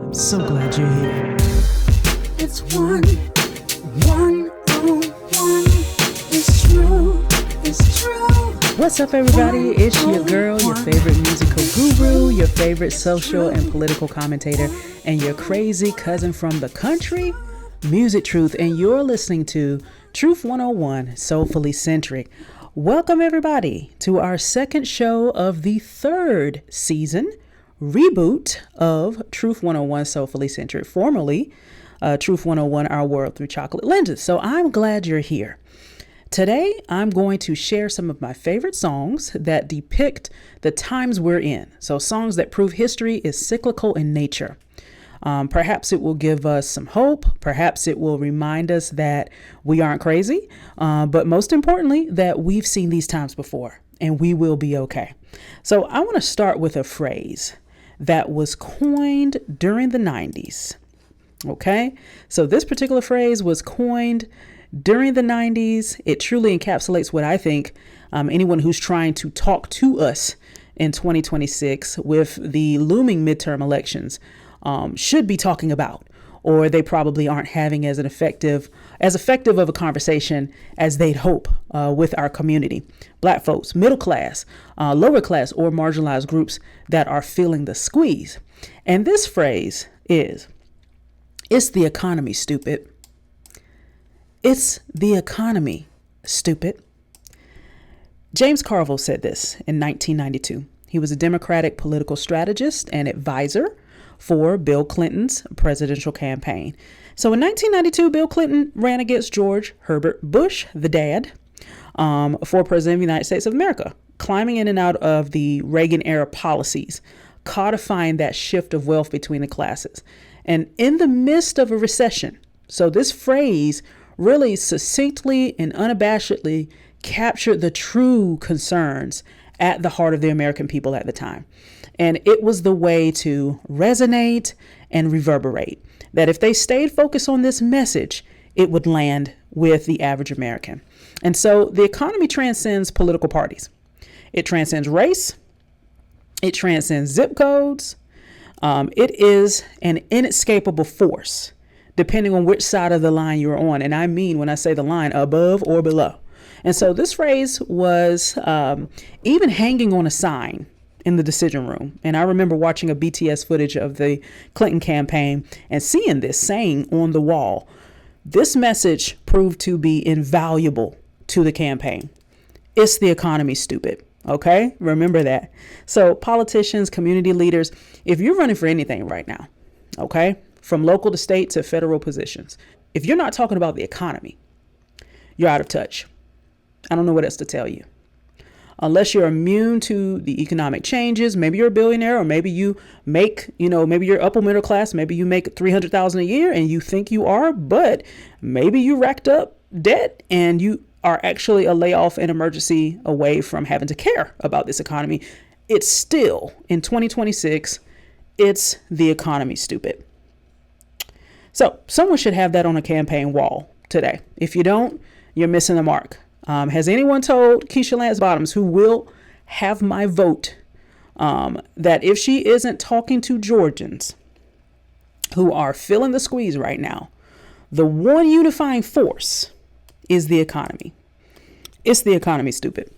I'm so glad you're here. It's one on one. It's true. It's true. What's up, everybody? It's your girl, your favorite musical guru, your favorite social and political commentator, and your crazy cousin from the country, Music Truth, and you're listening to Truth 101, Soulfully Centric. Welcome, everybody, to our second show of the third season reboot of Truth 101, Soulfully Centric, formerly Truth 101, Our World Through Chocolate Lenses. So I'm glad you're here. Today, I'm going to share some of my favorite songs that depict the times we're in. So songs that prove history is cyclical in nature. Perhaps it will give us some hope. Perhaps it will remind us that we aren't crazy. But most importantly, that we've seen these times before and we will be okay. So I want to start with a phrase that was coined during the 90s. Okay, so this particular phrase was coined during the 90s. It truly encapsulates what I think anyone who's trying to talk to us in 2026 with the looming midterm elections should be talking about, or they probably aren't having as effective of a conversation as they'd hope with our community. Black folks, middle class, lower class, or marginalized groups that are feeling the squeeze. And this phrase is, "It's the economy, stupid." It's the economy, stupid. James Carville said this in 1992. He was a Democratic political strategist and advisor for Bill Clinton's presidential campaign. So in 1992, Bill Clinton ran against George Herbert Bush, the dad, for president of the United States of America, climbing in and out of the Reagan-era policies, codifying that shift of wealth between the classes. And in the midst of a recession, so this phrase really succinctly and unabashedly captured the true concerns at the heart of the American people at the time. And it was the way to resonate and reverberate, that if they stayed focused on this message, it would land with the average American. And so the economy transcends political parties. It transcends race. It transcends zip codes. It is an inescapable force, depending on which side of the line you're on. And I mean, when I say the line, above or below. And so this phrase was even hanging on a sign in the decision room. And I remember watching a BTS footage of the Clinton campaign and seeing this saying on the wall. This message proved to be invaluable to the campaign. It's the economy, stupid. Okay, remember that. So politicians, community leaders, if you're running for anything right now, okay, from local to state to federal positions, if you're not talking about the economy, you're out of touch. I don't know what else to tell you. Unless you're immune to the economic changes, maybe you're a billionaire, or maybe you make, maybe you're upper middle class, maybe you make $300,000 a year and you think you are, but maybe you racked up debt and you are actually a layoff and emergency away from having to care about this economy. It's still, in 2026, it's the economy, stupid. So someone should have that on a campaign wall today. If you don't, you're missing the mark. Has anyone told Keisha Lance Bottoms, who will have my vote, that if she isn't talking to Georgians who are feeling the squeeze right now, the one unifying force is the economy. It's the economy, stupid.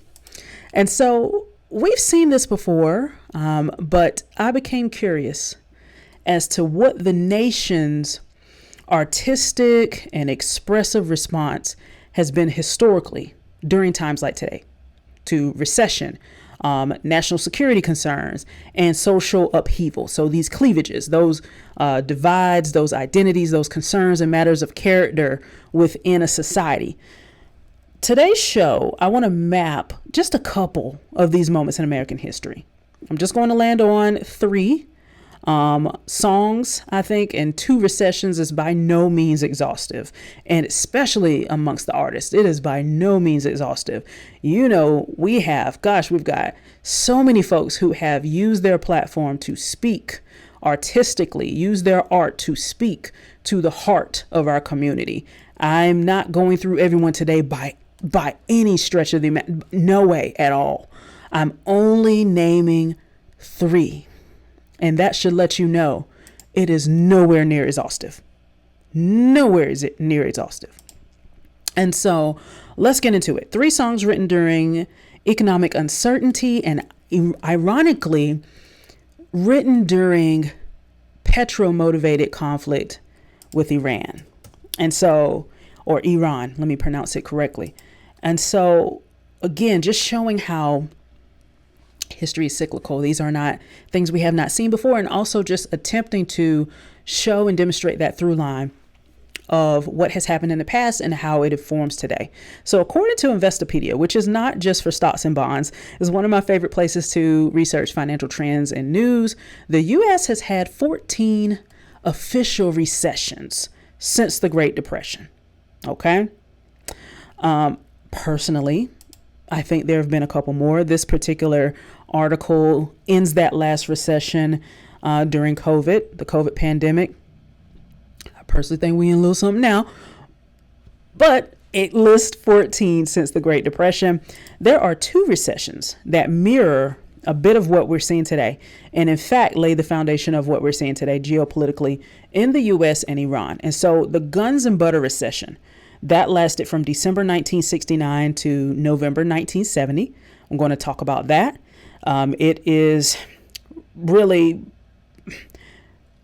And so we've seen this before, but I became curious as to what the nation's artistic and expressive response has been historically during times like today to recession, national security concerns, and social upheaval. So these cleavages, those divides, those identities, those concerns and matters of character within a society. Today's show, I want to map just a couple of these moments in American history. I'm just going to land on three songs, I think, and two recessions is by no means exhaustive. And especially amongst the artists, it is by no means exhaustive. We've got so many folks who have used their platform to speak artistically, use their art to speak to the heart of our community. I'm not going through everyone today by any stretch of the no way at all. I'm only naming three. And that should let you know it is nowhere near exhaustive. Nowhere is it near exhaustive. And so let's get into it. 3 songs written during economic uncertainty and ironically written during Petrol motivated conflict with Iran. And so, or Iran, let me pronounce it correctly. And so again, just showing how history is cyclical. These are not things we have not seen before. And also just attempting to show and demonstrate that through line of what has happened in the past and how it informs today. So according to Investopedia, which is not just for stocks and bonds, is one of my favorite places to research financial trends and news, the U.S. has had 14 official recessions since the Great Depression. Okay. Personally, I think there have been a couple more. This particular article ends that last recession during COVID, the COVID pandemic. I personally think we in a little something now, but it lists 14 since the Great Depression. There are 2 recessions that mirror a bit of what we're seeing today, and in fact lay the foundation of what we're seeing today geopolitically in the U.S. and Iran. And so the guns and butter recession, that lasted from December 1969 to November 1970. I'm going to talk about that. It is really,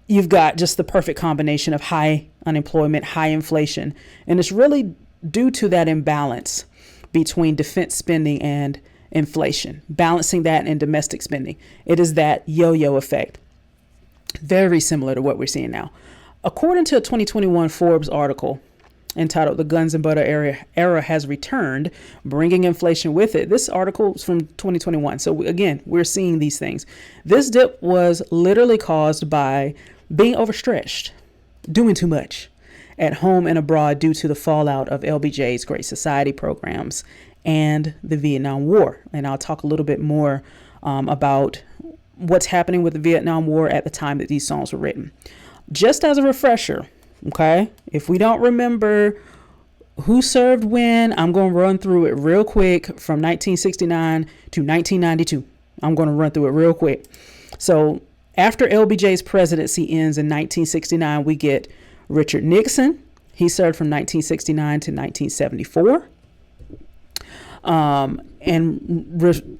you've got just the perfect combination of high unemployment, high inflation, and it's really due to that imbalance between defense spending and inflation, balancing that in domestic spending. It is that yo-yo effect, very similar to what we're seeing now. According to a 2021 Forbes article entitled "The Guns and Butter Era Has Returned, Bringing Inflation with It." This article is from 2021. So again, we're seeing these things. This dip was literally caused by being overstretched, doing too much at home and abroad due to the fallout of LBJ's Great Society programs and the Vietnam War. And I'll talk a little bit more about what's happening with the Vietnam War at the time that these songs were written. Just as a refresher, okay, if we don't remember who served when, I'm going to run through it real quick from 1969 to 1992. I'm going to run through it real quick. So after LBJ's presidency ends in 1969, we get Richard Nixon. He served from 1969 to 1974.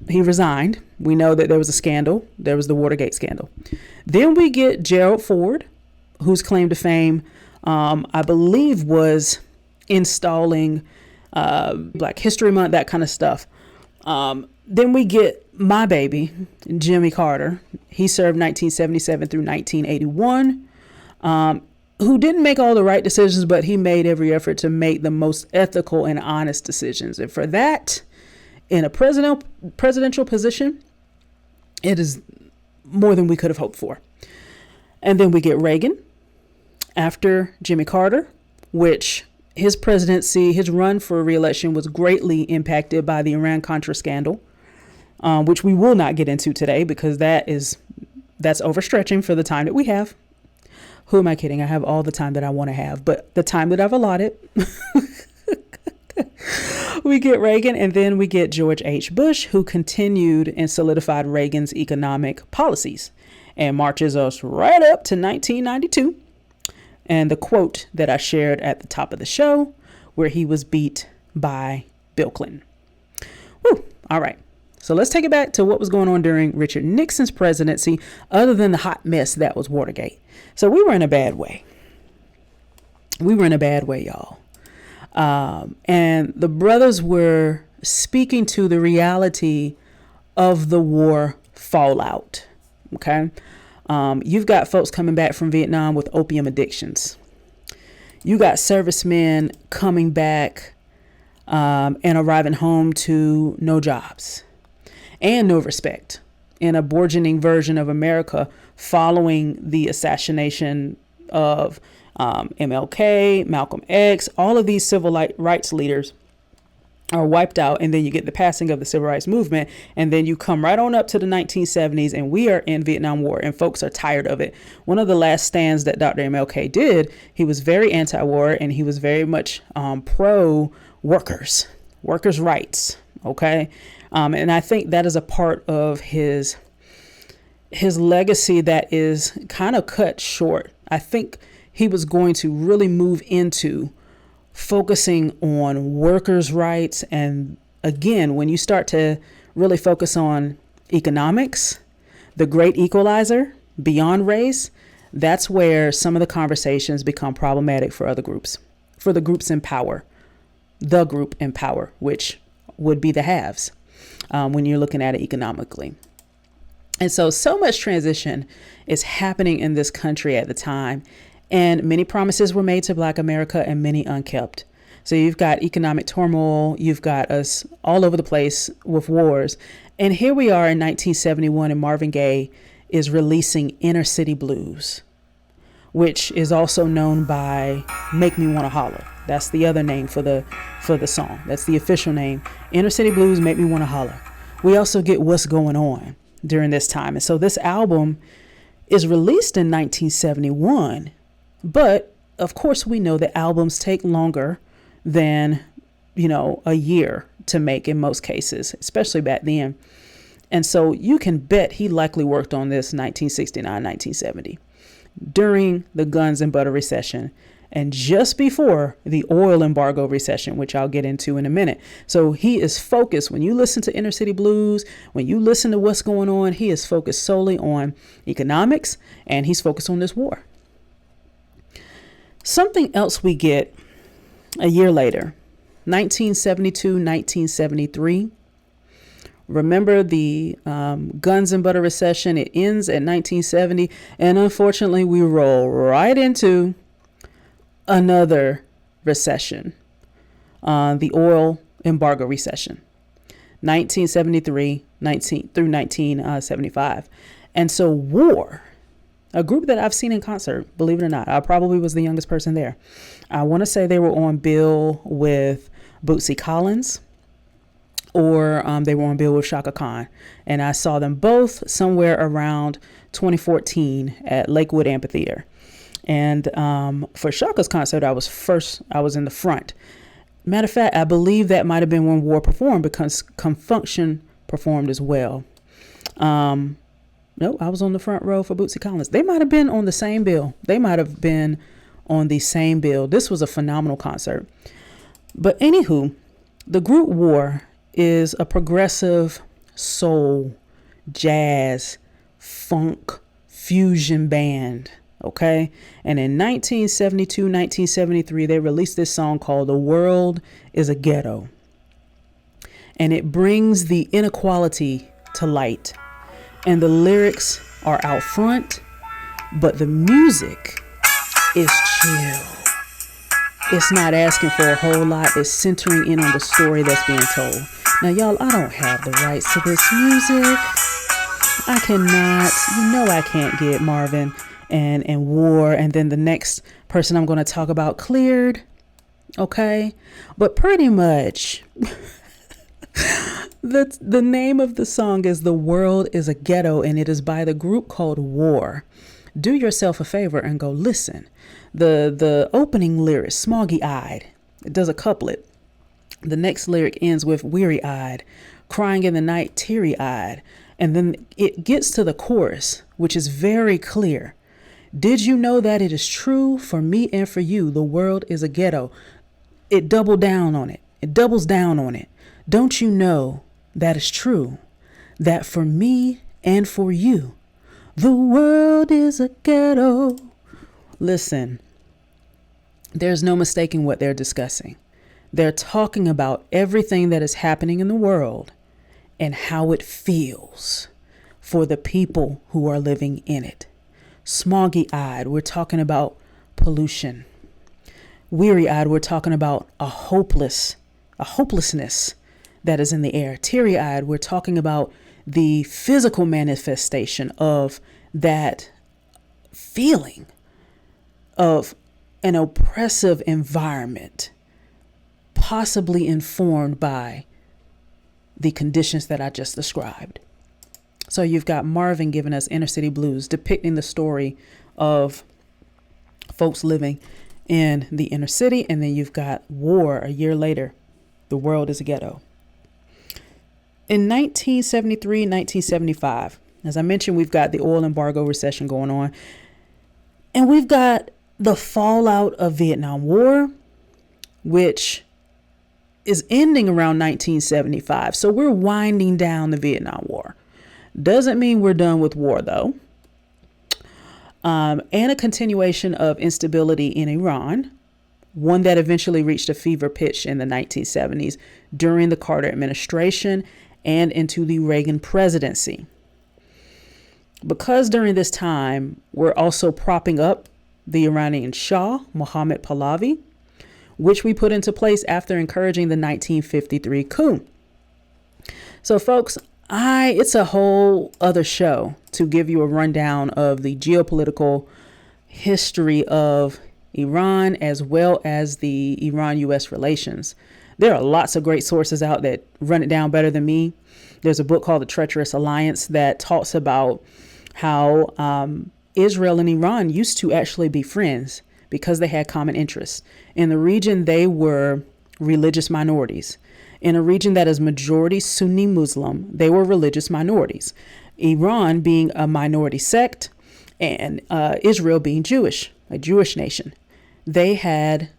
He resigned. We know that there was a scandal. There was the Watergate scandal. Then we get Gerald Ford, whose claim to fame, I believe, was installing Black History Month, that kind of stuff. Then we get my baby, Jimmy Carter. He served 1977 through 1981, who didn't make all the right decisions, but he made every effort to make the most ethical and honest decisions. And for that, in a presidential position, it is more than we could have hoped for. And then we get Reagan after Jimmy Carter, which his presidency, his run for re-election was greatly impacted by the Iran-Contra scandal, which we will not get into today because that's overstretching for the time that we have. Who am I kidding? I have all the time that I want to have, but the time that I've allotted, we get Reagan, and then we get George H. Bush, who continued and solidified Reagan's economic policies and marches us right up to 1992. And the quote that I shared at the top of the show, where he was beat by Bill Clinton. Whew. All right. So let's take it back to what was going on during Richard Nixon's presidency, other than the hot mess that was Watergate. So we were in a bad way. Y'all. And the brothers were speaking to the reality of the war fallout. Okay. You've got folks coming back from Vietnam with opium addictions. You got servicemen coming back and arriving home to no jobs and no respect in a burgeoning version of America following the assassination of MLK, Malcolm X. All of these civil rights leaders are wiped out, and then you get the passing of the civil rights movement, and then you come right on up to the 1970s, and we are in Vietnam War, and folks are tired of it. One of the last stands that Dr. MLK did, he was very anti-war, and he was very much pro workers rights. Okay. And I think that is a part of his his legacy that is kind of cut short. I think he was going to really move into focusing on workers' rights. And again, when you start to really focus on economics, the great equalizer beyond race, that's where some of the conversations become problematic for other groups, for the groups in power, the group in power, which would be the haves when you're looking at it economically. And so much transition is happening in this country at the time. And many promises were made to Black America and many unkept. So you've got economic turmoil. You've got us all over the place with wars. And here we are in 1971, and Marvin Gaye is releasing Inner City Blues, which is also known by Make Me Wanna Holler. That's the other name for the song. That's the official name. Inner City Blues, Make Me Wanna Holler. We also get What's Going On during this time. And so this album is released in 1971, but of course we know that albums take longer than, a year to make in most cases, especially back then. And so you can bet he likely worked on this 1969, 1970 during the Guns and Butter recession and just before the oil embargo recession, which I'll get into in a minute. So he is focused. When you listen to Inner City Blues, when you listen to What's Going On, he is focused solely on economics, and he's focused on this war. Something else we get a year later, 1972, 1973. Remember the Guns and Butter recession. It ends at 1970. And unfortunately, we roll right into another recession, the oil embargo recession, 1973 through 1975. And so War, a group that I've seen in concert, believe it or not, I probably was the youngest person there. I want to say they were on bill with Bootsy Collins, or they were on bill with Shaka Khan. And I saw them both somewhere around 2014 at Lakewood Amphitheater. And for Shaka's concert, I was in the front. Matter of fact, I believe that might have been when War performed, because Confunction performed as well. No, I was on the front row for Bootsy Collins. They might have been on the same bill. This was a phenomenal concert. But anywho, the group War is a progressive soul, jazz, funk, fusion band. Okay. And in 1972, 1973, they released this song called The World is a Ghetto. And it brings the inequality to light. And the lyrics are out front, but the music is chill. It's not asking for a whole lot. It's centering in on the story that's being told. Now, y'all, I don't have the rights to this music. I cannot, I can't get Marvin and War, and then the next person I'm going to talk about cleared. Okay. But pretty much the name of the song is The World is a Ghetto, and it is by the group called War. Do yourself a favor and go listen. The opening lyric, smoggy eyed, it does a couplet. The next lyric ends with weary eyed, crying in the night, teary eyed. And then it gets to the chorus, which is very clear. Did you know that it is true for me and for you? The world is a ghetto. It doubles down on it. Don't you know that is true? That for me and for you, the world is a ghetto. Listen, there's no mistaking what they're discussing. They're talking about everything that is happening in the world and how it feels for the people who are living in it. Smoggy-eyed, we're talking about pollution. Weary-eyed, we're talking about a hopelessness that is in the air. Teary-eyed, we're talking about the physical manifestation of that feeling of an oppressive environment, possibly informed by the conditions that I just described. So you've got Marvin giving us Inner City Blues, depicting the story of folks living in the inner city. And then you've got War a year later, The World is a Ghetto. In 1973, 1975, As I mentioned, we've got the oil embargo recession going on, and we've got the fallout of Vietnam War, which is ending around 1975. So we're winding down the Vietnam War. Doesn't mean we're done with war, though. And a continuation of instability in Iran, one that eventually reached a fever pitch in the 1970s during the Carter administration and into the Reagan presidency. Because during this time, we're also propping up the Iranian Shah, Mohammad Pahlavi, which we put into place after encouraging the 1953 coup. So, folks, it's a whole other show to give you a rundown of the geopolitical history of Iran as well as the Iran-U.S. relations. There are lots of great sources out that run it down better than me. There's a book called The Treacherous Alliance that talks about how Israel and Iran used to actually be friends because they had common interests. In the region, they were religious minorities. In a region that is majority Sunni Muslim, they were religious minorities. Iran being a minority sect and Israel being Jewish, a Jewish nation. They had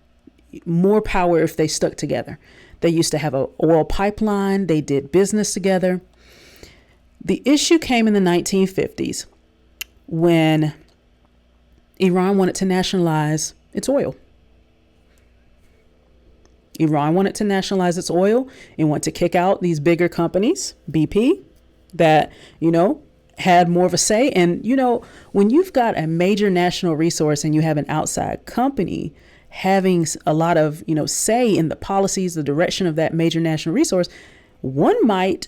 more power if they stuck together. They used to have an oil pipeline. They did business together. The issue came in the 1950s when Iran wanted to nationalize its oil. Iran wanted to nationalize its oil and wanted to kick out these bigger companies, BP, that, had more of a say. And, when you've got a major national resource and you have an outside company having a lot of, say in the policies, the direction of that major national resource, one might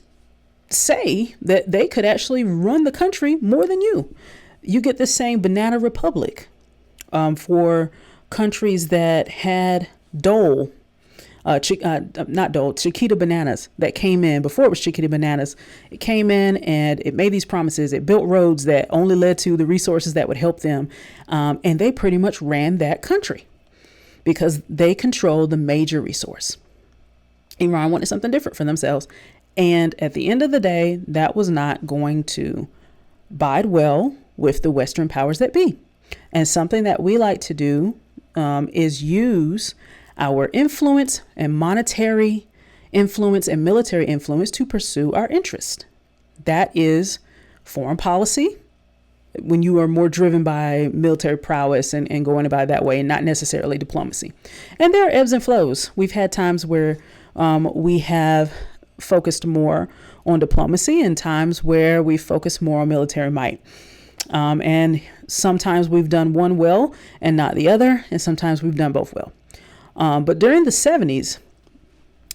say that they could actually run the country more than you. You get this saying banana republic for countries that had Chiquita bananas that came in before it was Chiquita bananas. It came in and it made these promises. It built roads that only led to the resources that would help them. And they pretty much ran that country because they controlled the major resource. Iran wanted something different for themselves. And at the end of the day, that was not going to bide well with the Western powers that be. And something that we like to do is use our influence and monetary influence and military influence to pursue our interest. That is foreign policy, when you are more driven by military prowess and going about it that way and not necessarily diplomacy. And there are ebbs and flows. We've had times where we have focused more on diplomacy and times where we focus more on military might. And sometimes we've done one well and not the other. And sometimes we've done both well. But during the 70s,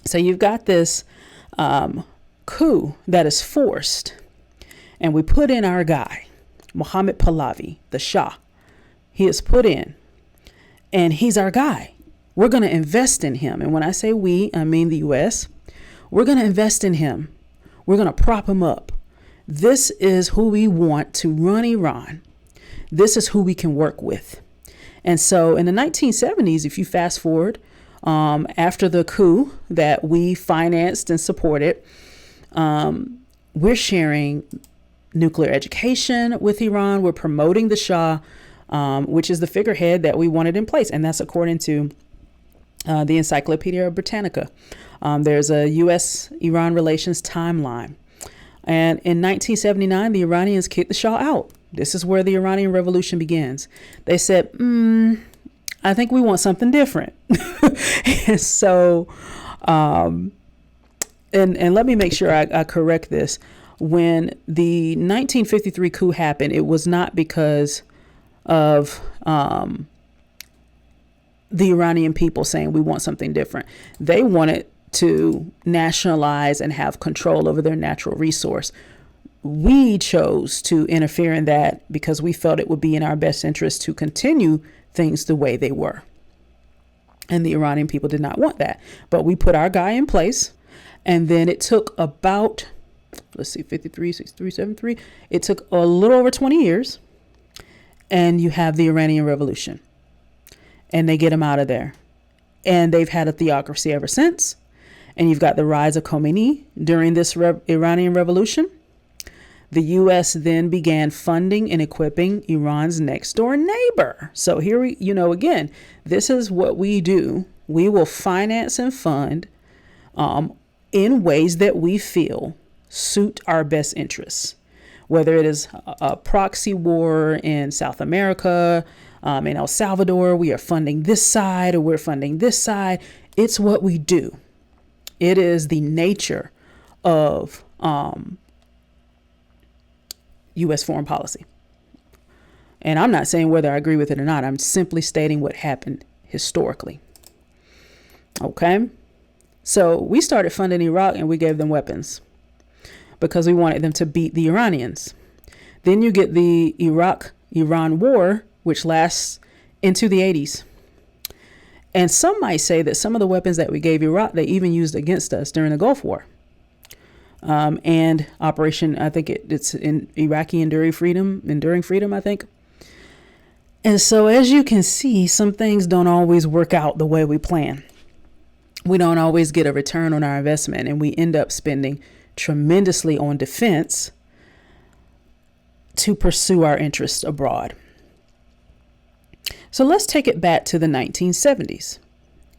so you've got this coup that is forced, and we put in our guy, Mohammad Pahlavi, the Shah. He is put in, and he's our guy. We're going to invest in him. And when I say we, I mean the U.S. We're going to invest in him. We're going to prop him up. This is who we want to run Iran. This is who we can work with. And so in the 1970s, if you fast forward after the coup that we financed and supported, we're sharing nuclear education with Iran. We're promoting the Shah, which is the figurehead that we wanted in place. And that's according to the Encyclopedia Britannica. There's a U.S.-Iran relations timeline. And in 1979, the Iranians kicked the Shah out. This is where the Iranian Revolution begins. They said, I think we want something different. And so, and let me make sure I correct this. When the 1953 coup happened, it was not because of the Iranian people saying we want something different. They wanted to nationalize and have control over their natural resource. We chose to interfere in that because we felt it would be in our best interest to continue things the way they were. And the Iranian people did not want that. But we put our guy in place. And then it took about, 53, 63, 73. It took a little over 20 years. And you have the Iranian Revolution. And they get him out of there. And they've had a theocracy ever since. And you've got the rise of Khomeini during this Iranian Revolution. The U.S. then began funding and equipping Iran's next door neighbor. So here we, again, this is what we do. We will finance and fund in ways that we feel suit our best interests, whether it is a proxy war in South America, in El Salvador, we are funding this side or we're funding this side. It's what we do. It is the nature of U.S. foreign policy. And I'm not saying whether I agree with it or not. I'm simply stating what happened historically. Okay. So we started funding Iraq and we gave them weapons because we wanted them to beat the Iranians. Then you get the Iraq-Iran war, which lasts into the 80s. And some might say that some of the weapons that we gave Iraq, they even used against us during the Gulf War. And Operation, I think it's in Iraqi Enduring Freedom, I think. And so as you can see, some things don't always work out the way we plan. We don't always get a return on our investment, and we end up spending tremendously on defense to pursue our interests abroad. So let's take it back to the 1970s.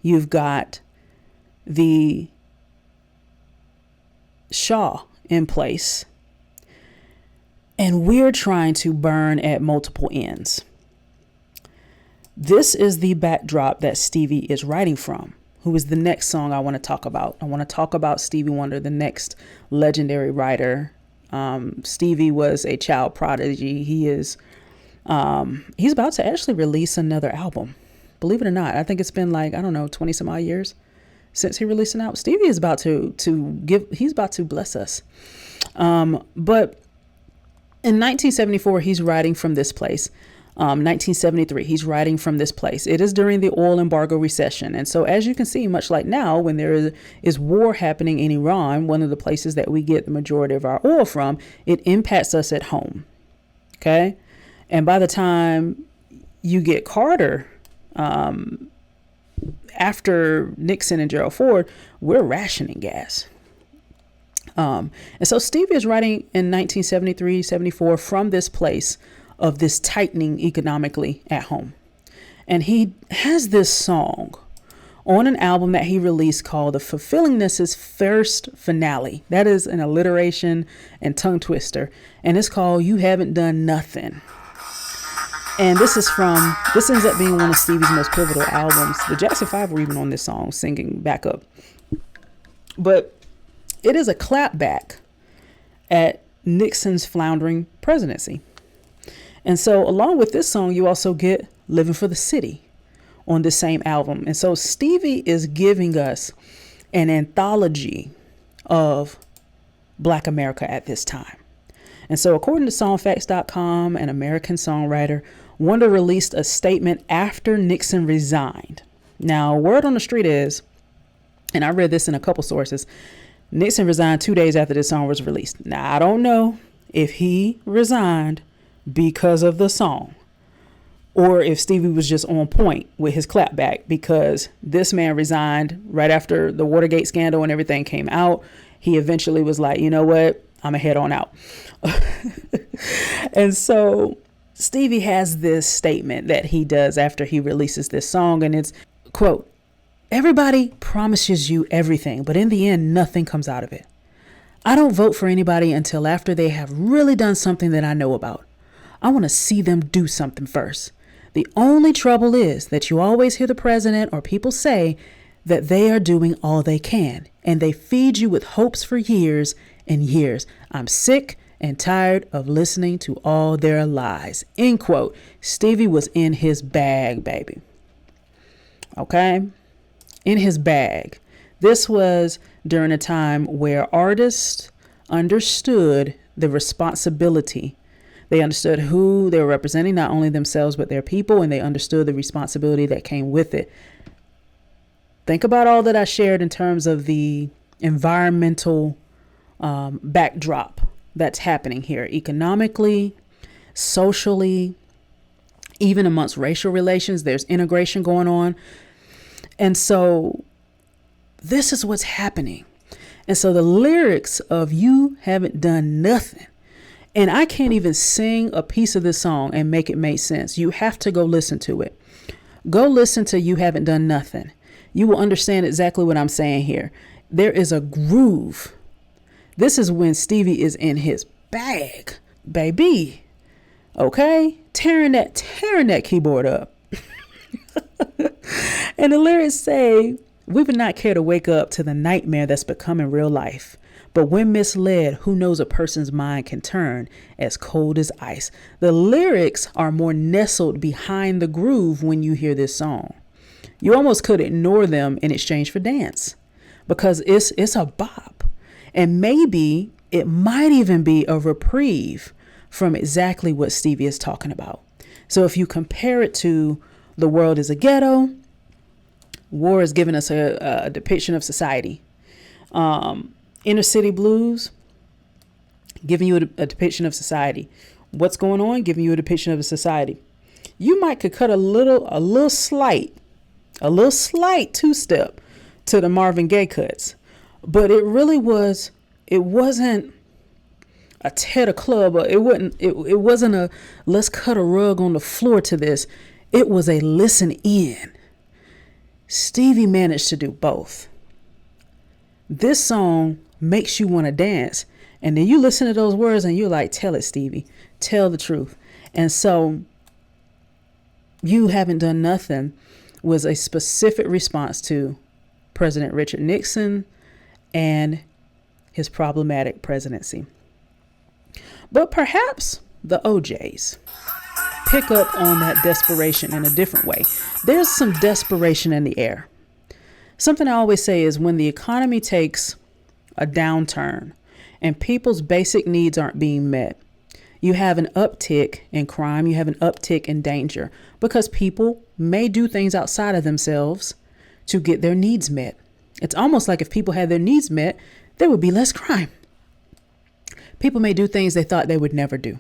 You've got the Shah in place, and we're trying to burn at multiple ends. This is the backdrop that Stevie is writing from, who is the next song I want to talk about. I want to talk about Stevie Wonder, the next legendary writer. Stevie was a child prodigy. He's about to actually release another album. Believe it or not, I think it's been 20 some odd years since he released an album. Stevie is about he's about to bless us. But in 1974, he's writing from this place. 1973, he's writing from this place. It is during the oil embargo recession. And so as you can see, much like now, when there is war happening in Iran, one of the places that we get the majority of our oil from, it impacts us at home. Okay. And by the time you get Carter, after Nixon and Gerald Ford, we're rationing gas. And so Stevie is writing in 1973, 74 from this place of this tightening economically at home. And he has this song on an album that he released called The Fulfillingness' First Finale. That is an alliteration and tongue twister. And it's called You Haven't Done Nothing. And this ends up being one of Stevie's most pivotal albums. The Jackson 5 were even on this song, singing backup. But it is a clapback at Nixon's floundering presidency. And so along with this song, you also get Living for the City on this same album. And so Stevie is giving us an anthology of Black America at this time. And so according to songfacts.com, an American songwriter, Wonder released a statement after Nixon resigned. Now, word on the street is, and I read this in a couple sources, Nixon resigned 2 days after this song was released. Now, I don't know if he resigned because of the song or if Stevie was just on point with his clapback, because this man resigned right after the Watergate scandal and everything came out. He eventually was like, you know what? I'm gonna head on out. And so Stevie has this statement that he does after he releases this song, and it's, quote, "Everybody promises you everything, but in the end, nothing comes out of it. I don't vote for anybody until after they have really done something that I know about. I want to see them do something first. The only trouble is that you always hear the president or people say that they are doing all they can, and they feed you with hopes for years and years. I'm sick and tired of listening to all their lies." End quote. Stevie was in his bag, baby. Okay? In his bag. This was during a time where artists understood the responsibility. They understood who they were representing, not only themselves, but their people, and they understood the responsibility that came with it. Think about all that I shared in terms of the environmental backdrop that's happening here, economically, socially, even amongst racial relations. There's integration going on. And so this is what's happening. And so the lyrics of "You Haven't Done Nothing" And I can't even sing a piece of this song and make it make sense. You have to go listen to it. Go listen to You Haven't Done Nothing. You will understand exactly what I'm saying here. There is a groove. This is when Stevie is in his bag, baby. Okay? Tearing that keyboard up. And the lyrics say, we would not care to wake up to the nightmare that's becoming real life. But when misled, who knows a person's mind can turn as cold as ice. The lyrics are more nestled behind the groove when you hear this song. You almost could ignore them in exchange for dance because it's a bop. And maybe it might even be a reprieve from exactly what Stevie is talking about. So if you compare it to The World is a Ghetto, War is giving us a depiction of society. Inner City Blues, giving you a depiction of society. What's going on? Giving you a depiction of a society. You might could cut a little slight two-step to the Marvin Gaye cuts, but it wasn't a tear the club. It wasn't a let's cut a rug on the floor to this. It was a listen in. Stevie managed to do both. This song makes you want to dance. And then you listen to those words and you're like, tell it, Stevie. Tell the truth. And so You Haven't Done Nothing was a specific response to President Richard Nixon and his problematic presidency. But perhaps the OJs pick up on that desperation in a different way. There's some desperation in the air. Something I always say is when the economy takes a downturn and people's basic needs aren't being met, you have an uptick in crime, you have an uptick in danger because people may do things outside of themselves to get their needs met. It's almost like if people had their needs met, there would be less crime. People may do things they thought they would never do.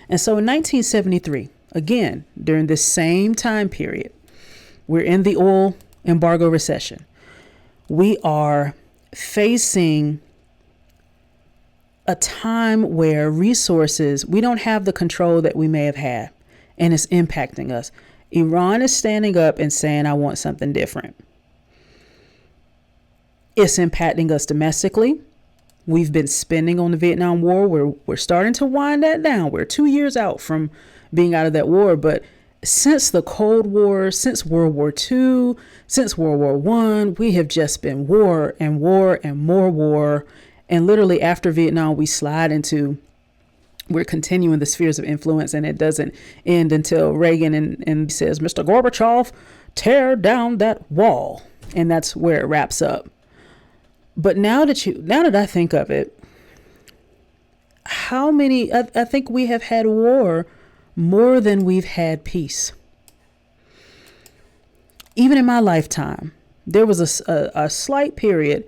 And so in 1973, again, during this same time period, we're in the oil embargo recession. We are facing a time where resources, we don't have the control that we may have had, and it's impacting us. Iran is standing up and saying, I want something different. It's impacting us domestically. We've been spending on the Vietnam War. We're starting to wind that down. We're 2 years out from being out of that war. But since the Cold War, since World War II, since World War I, we have just been war and war and more war. And literally after Vietnam, we're continuing the spheres of influence, and it doesn't end until Reagan and says, Mr. Gorbachev, tear down that wall. And that's where it wraps up. But now that I think of it, I think we have had war more than we've had peace. Even in my lifetime, there was a slight period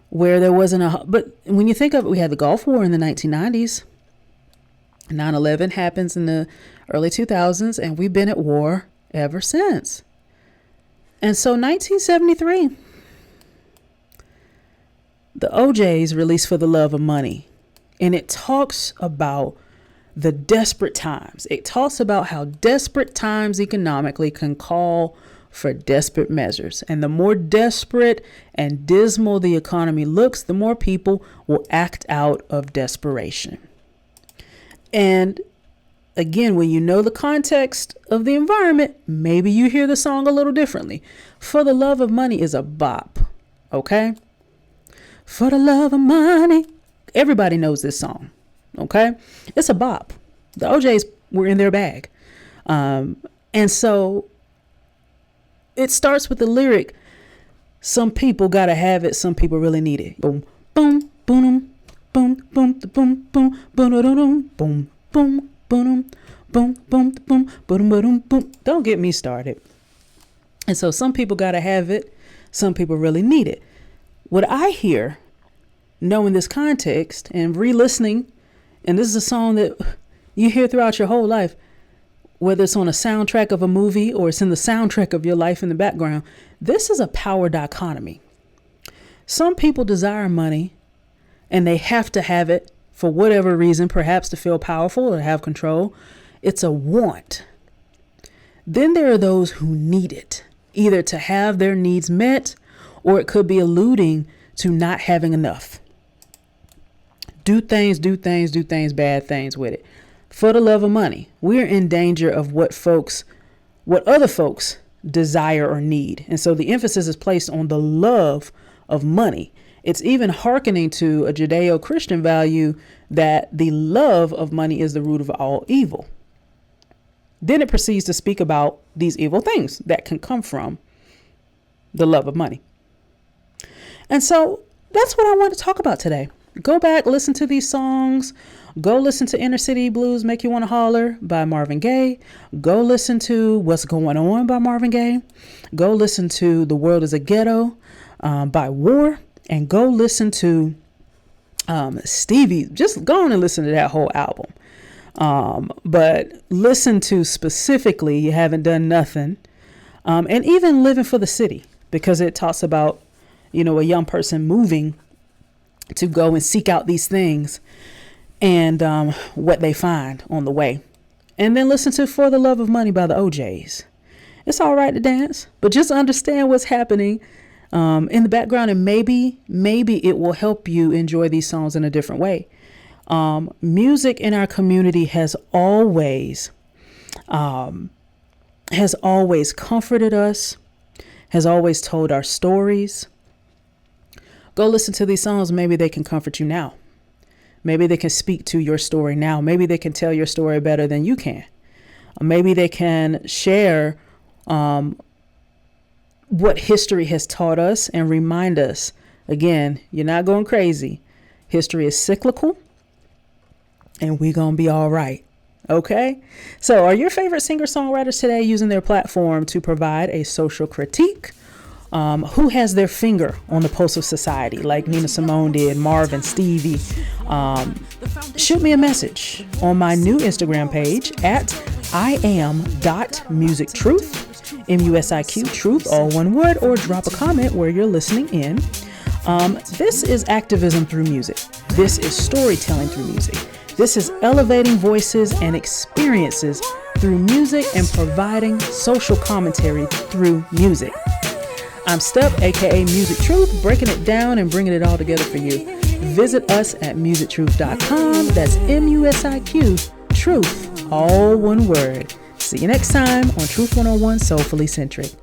where there wasn't but when you think of it, we had the Gulf War in the 1990s. 9/11 happens in the early 2000s, and we've been at war ever since. And so 1973, the OJs released For the Love of Money, and it talks about the desperate times. It talks about how desperate times economically can call for desperate measures. And the more desperate and dismal the economy looks, the more people will act out of desperation. And again, when you know the context of the environment, maybe you hear the song a little differently. For the Love of Money is a bop, okay? For the love of money. Everybody knows this song, okay? It's a bop. The OJs were in their bag. And so it starts with the lyric, some people gotta have it, some people really need it. Boom, boom, boom, boom, boom, boom, boom, boom, boom, boom, boom, boom, boom, boom, boom, boom, boom, boom. Don't get me started. And so some people gotta have it, some people really need it. What I hear, knowing this context and re-listening, and this is a song that you hear throughout your whole life, whether it's on a soundtrack of a movie or it's in the soundtrack of your life in the background, this is a power dichotomy. Some people desire money and they have to have it for whatever reason, perhaps to feel powerful or have control. It's a want. Then there are those who need it, either to have their needs met, or it could be alluding to not having enough. Do things, bad things with it. For the love of money, we're in danger of what other folks desire or need. And so the emphasis is placed on the love of money. It's even hearkening to a Judeo-Christian value that the love of money is the root of all evil. Then it proceeds to speak about these evil things that can come from the love of money. And so that's what I want to talk about today. Go back, listen to these songs. Go listen to Inner City Blues Make You Want to Holler by Marvin Gaye. Go listen to What's Going On by Marvin Gaye. Go listen to The World is a Ghetto by War. And go listen to Stevie. Just go on and listen to that whole album. But listen to specifically You Haven't Done Nothing. And even Living for the City, because it talks about, a young person moving to go and seek out these things and what they find on the way. And then listen to For the Love of Money by the OJs. It's all right to dance, but just understand what's happening in the background, and maybe it will help you enjoy these songs in a different way. Music in our community has always comforted us, has always told our stories. Go listen to these songs. Maybe they can comfort you now. Maybe they can speak to your story now. Maybe they can tell your story better than you can. Maybe they can share what history has taught us and remind us, again, you're not going crazy. History is cyclical and we're going to be all right. Okay. So are your favorite singer-songwriters today using their platform to provide a social critique? Who has their finger on the pulse of society, like Nina Simone did, Marvin, Stevie? Shoot me a message on my new Instagram page at iam.musictruth, MUSIQ, truth, all one word, or drop a comment where you're listening in. This is activism through music. This is storytelling through music. This is elevating voices and experiences through music and providing social commentary through music. I'm Step, aka Music Truth, breaking it down and bringing it all together for you. Visit us at musictruth.com. That's MUSIQ, truth, all one word. See you next time on Truth 101 Soulfully Centric.